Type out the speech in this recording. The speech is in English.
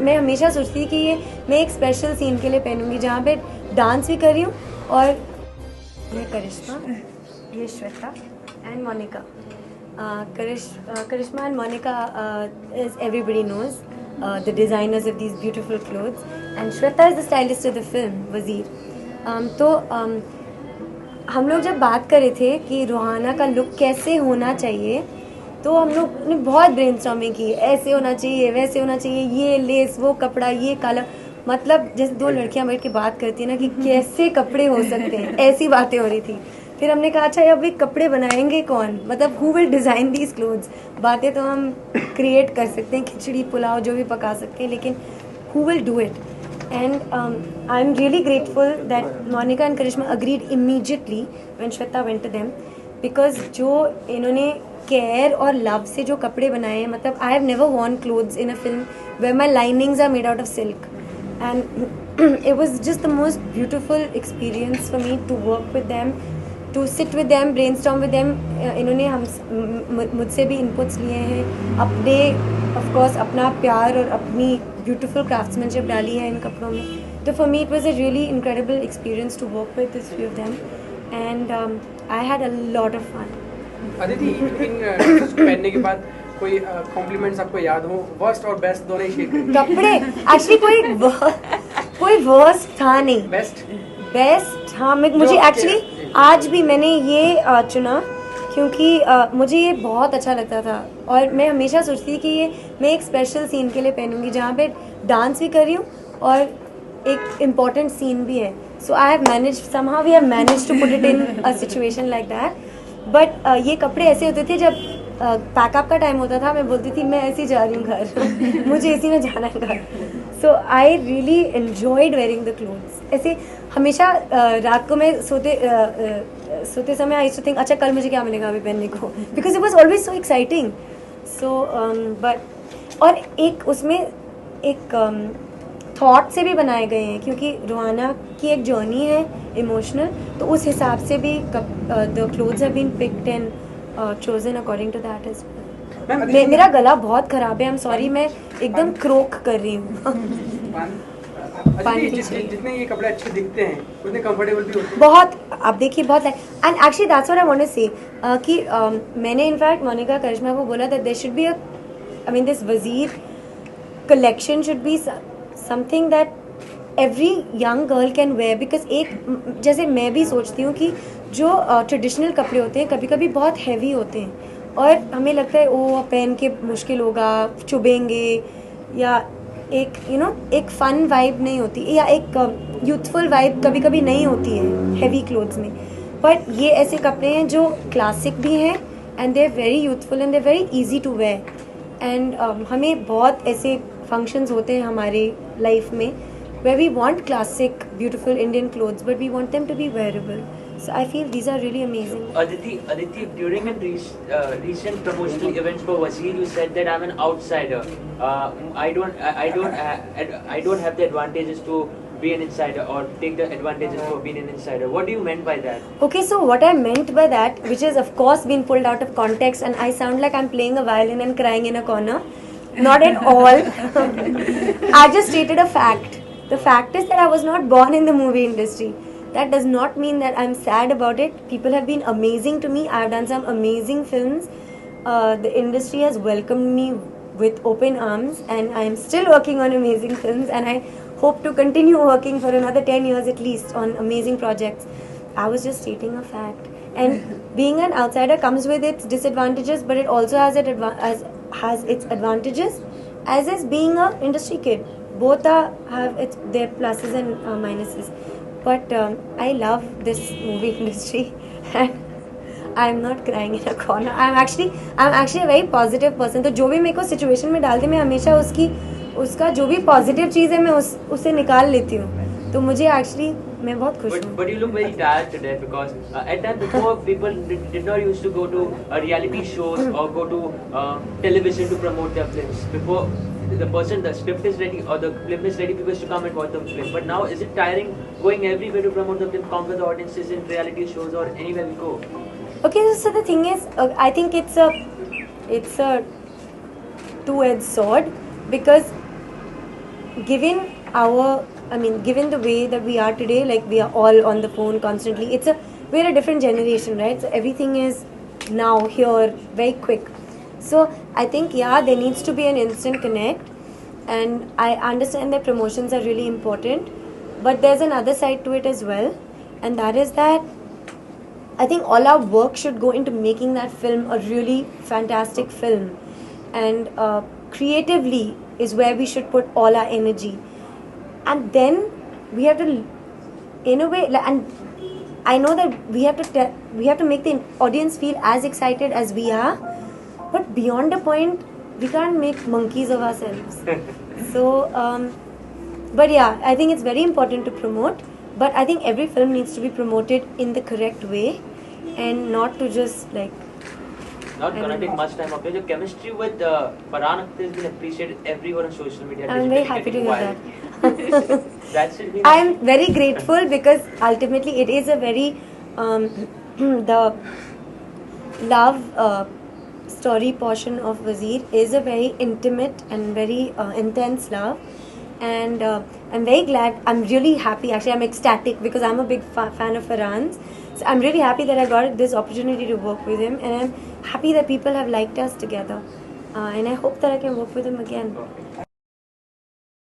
मैं हमेशा सोचती थी कि ये मैं एक स्पेशल सीन के लिए पहनूंगी जहाँ पे डांस भी कर रही हूँ और ये करिश्मा, ये Shweta and Monica. Karishma and Monica, as everybody knows, the designers of these beautiful clothes, and Shweta is the stylist of the film, Wazir. तो हम लोग जब बात कर रहे थे कि रूहाना का लुक कैसे होना चाहिए, तो हम लोग ने बहुत ब्रेनस्टॉर्मिंग की. ऐसे होना चाहिए, वैसे होना चाहिए, ये लेस, वो कपड़ा, ये काला. मतलब जैसे दो लड़कियां बैठ के बात करती है ना कि कैसे कपड़े हो सकते हैं, ऐसी बातें हो रही थी. फिर हमने कहा अच्छा अब ये कपड़े बनाएंगे कौन, मतलब who will design these clothes. बातें तो हम क्रिएट कर सकते हैं, खिचड़ी पुलाव जो भी पका सकते हैं, लेकिन who will do it. And I am really grateful that Monica and Karishma agreed immediately when Shweta went to them, because जो इन्होंने केयर और लव से जो कपड़े बनाए हैं, मतलब I have never worn clothes in a film where my linings are made out of silk. And it was just the most beautiful experience for me to work with them, to sit with them, brainstorm with them. इन्होंने मुझसे भी inputs लिए हैं, अपने of course अपना प्यार और अपनी ब्यूटीफुल क्राफ्ट्समैनशिप डाली है इन कपड़ों में. तो for me it was a really incredible experience to work with this few of them, and I had a lot of fun. Aditi, इन ड्रेसेस को पहनने के बाद कोई कॉम्प्लीमेंट्स आपको याद हो, वर्स्ट और बेस्ट दोनों ही शेयर करें. कपड़े एक्चुअली कोई वर्स्ट था नहीं, बेस्ट. हाँ, मुझे एक्चुअली आज भी मैंने ये चुना क्योंकि मुझे ये बहुत अच्छा लगता था, और मैं हमेशा सोचती थी कि ये मैं एक स्पेशल सीन के लिए पहनूंगी जहाँ पे डांस भी कर रही हूँ और एक इम्पॉर्टेंट सीन भी है. So I have manage, somehow we have manage to put it in a situation like that. But ये कपड़े ऐसे होते थे जब पैकअप का टाइम होता था, मैं बोलती थी मैं ऐसे ही जा रही हूँ घर मुझे इसी में जाना है घर. So I really enjoyed wearing the clothes. ऐसे हमेशा रात को मैं सोते समय आई टू थिंक अच्छा कल मुझे क्या मिलेगा अभी पहनने को, because it was always so exciting. So but और एक उसमें एक थॉट से भी बनाए गए हैं, क्योंकि रूहाना की एक जर्नी है इमोशनल, तो उस हिसाब से भी the clothes have been picked and chosen according to that as well. मेरा गला बहुत खराब है, I'm sorry, मैं एकदम क्रोक कर रही हूँ. जितने ये कपड़े अच्छे दिखते हैं उतने कंफर्टेबल भी होते हैं. बहुत, आप देखिए बहुत. And actually that's what I want to say कि मैंने इनफैक्ट मोनिका करिश्मा को बोला that there should be a, I mean this वजीर collection should be something that every young girl can wear, because एक जैसे मैं भी सोचती हूँ कि जो ट्रेडिशनल कपड़े होते हैं कभी कभी बहुत हैवी होते हैं और हमें लगता है वो पहन के मुश्किल होगा, चुभेंगे, या एक एक फन वाइब नहीं होती, या एक यूथफुल वाइब कभी कभी नहीं होती है हैवी क्लोथ्स में. बट ये ऐसे कपड़े हैं जो क्लासिक भी हैं and they are very youthful and they are very easy to wear. And हमें बहुत ऐसे फंक्शंस होते हैं हमारे लाइफ में where we want classic beautiful Indian clothes but we want them to be wearable. So I feel these are really amazing. Aditi, during a recent promotional event for Wazir, you said that I'm an outsider. I don't have the advantages to be an insider or take the advantages for being an insider. What do you meant by that? Okay, so what I meant by that, which is of course been pulled out of context, and I sound like I'm playing a violin and crying in a corner. Not at all. I just stated a fact. The fact is that I was not born in the movie industry. That does not mean that I'm sad about it. People have been amazing to me. I've done some amazing films. The industry has welcomed me with open arms, and I'm still working on amazing films, and I hope to continue working for another 10 years at least on amazing projects. I was just stating a fact. And being an outsider comes with its disadvantages, but it also has its advantages, as is being an industry kid. Both have their pluses and minuses. But I love this movie industry and I'm not crying in a corner. I'm actually a very positive person. तो जो भी मेरे को situation में डालते मैं हमेशा उसका जो भी पॉजिटिव चीज़ है मैं उसे निकाल लेती हूँ. तो मुझे एक्चुअली मैं बहुत खुश हूँ. But you look very tired today because at that before people did not used to go to reality shows or go to television to promote their films. Before the script is ready or the film is ready, people used to come and watch the film. But now is it tiring going everywhere to promote the film, conquer the audiences in reality shows or anywhere we go? Okay, so the thing is, I think it's a two-edged sword, because given given the way that we are today, like we are all on the phone constantly, we're a different generation, right? So everything is now here, very quick. So I think, yeah, there needs to be an instant connect, and I understand that promotions are really important, but there's another side to it as well, and that is that I think all our work should go into making that film a really fantastic film, and creatively is where we should put all our energy, and then we have to, in a way, and I know that we have to make the audience feel as excited as we are, but beyond a point, we can't make monkeys of ourselves. So, but yeah, I think it's very important to promote. But I think every film needs to be promoted in the correct way, and not to just like. Not gonna take much time. Okay, your chemistry with Farhan Akhtar has been appreciated everywhere on social media. I'm very happy to hear that. That's it. I'm very grateful because ultimately it is a very the love story portion of Wazir is a very intimate and very intense love, and I'm very glad. I'm really happy. Actually, I'm ecstatic because I'm a big fan of Farhan's. So I'm really happy that I got this opportunity to work with him, and I'm happy that people have liked us together. And I hope that I can work with him again.